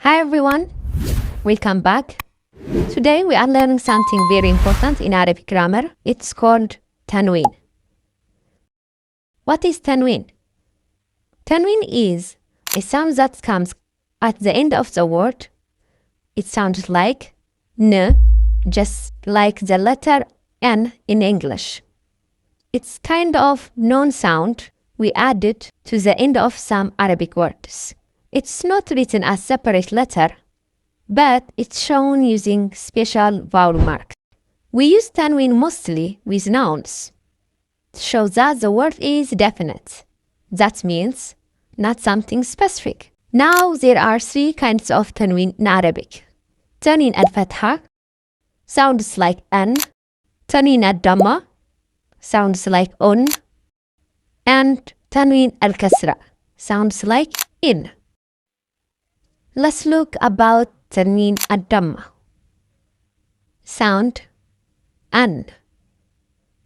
Hi everyone, welcome back. Today we are learning something very important in Arabic grammar. It's called Tanween. What is Tanween? Tanween is a sound that comes at the end of the word. It sounds like N, just like the letter N in English. It's kind of non-sound we added to the end of some Arabic words. It's not written as separate letter, but it's shown using special vowel marks. We use Tanween mostly with nouns to show that the word is definite. That means not something specific. Now there are three kinds of Tanween in Arabic. Tanween al-Fatḥ sounds like N. Tanween al-Ḍamm sounds like Un. And Tanween al-Kasr sounds like In. Let's look about Tanween al-Ḍamm. Sound An.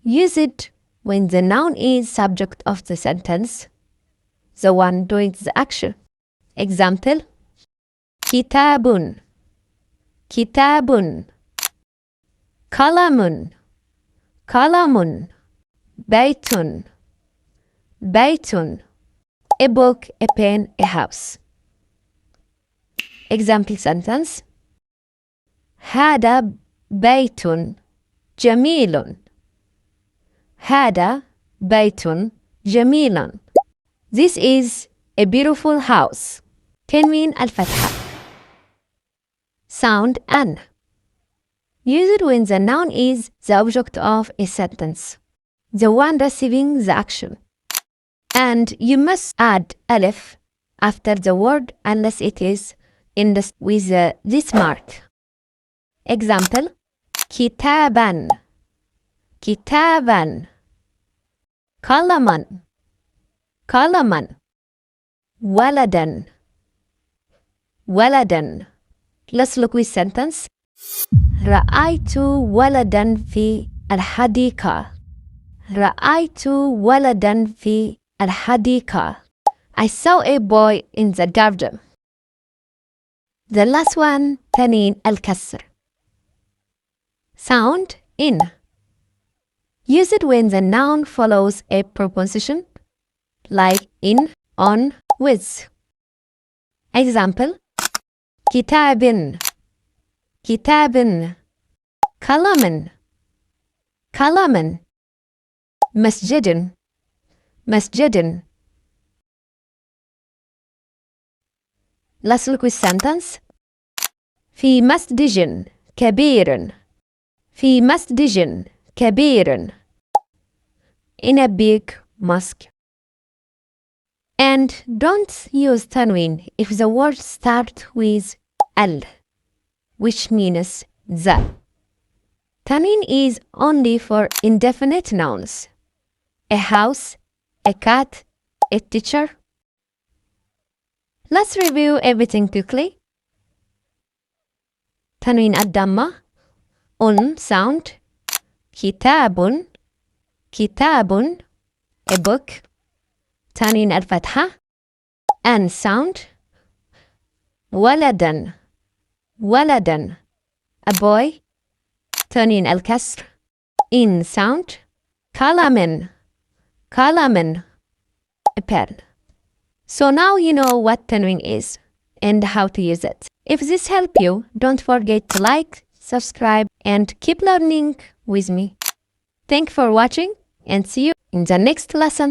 Use it when the noun is subject of the sentence, the one doing the action. Example: Kitabun, Kitabun. Qalamun, Qalamun. Baytun, Baytun. A book, a pen, a house. Example sentence: هذا بيت جميل. هذا بيت جميل. This is a beautiful house. Tanween al-Fatḥ. Sound An. Use it when the noun is the object of a sentence, the one receiving the action. And you must add alif after the word unless it is with this mark. Example: Kitaban, Kitaban. Qalaman, Qalaman. Waladan, Waladan. Let's look with sentence. رأيت ولدا في الحديقة. رأيت ولدا في الحديقة. I saw a boy in the garden. The last one, Tanween al-Kasr. Sound In. Use it when the noun follows a preposition, like in, on, with. Example: Kitabin, Kitabin. Qalaman, Qalaman. Masjidin, Masjidin. Let's look with sentence. في مسجد كبير. في مسجد كبير. In a big mosque. And don't use Tanween if the words start with al, which means the. Tanween is only for indefinite nouns. A house, a cat, a teacher. Let's review everything quickly. Tanween al-Ḍamm, Un sound. Kitabun, Kitabun, a book. Tanween al-Fatḥ, An sound. Waladan, Waladan, a boy. Tanween al-Kasr, In sound. Qalaman, Qalaman, a pen. So now you know what Tanween is and how to use it. If this helped you, don't forget to like, subscribe, and keep learning with me. Thanks for watching and see you in the next lesson.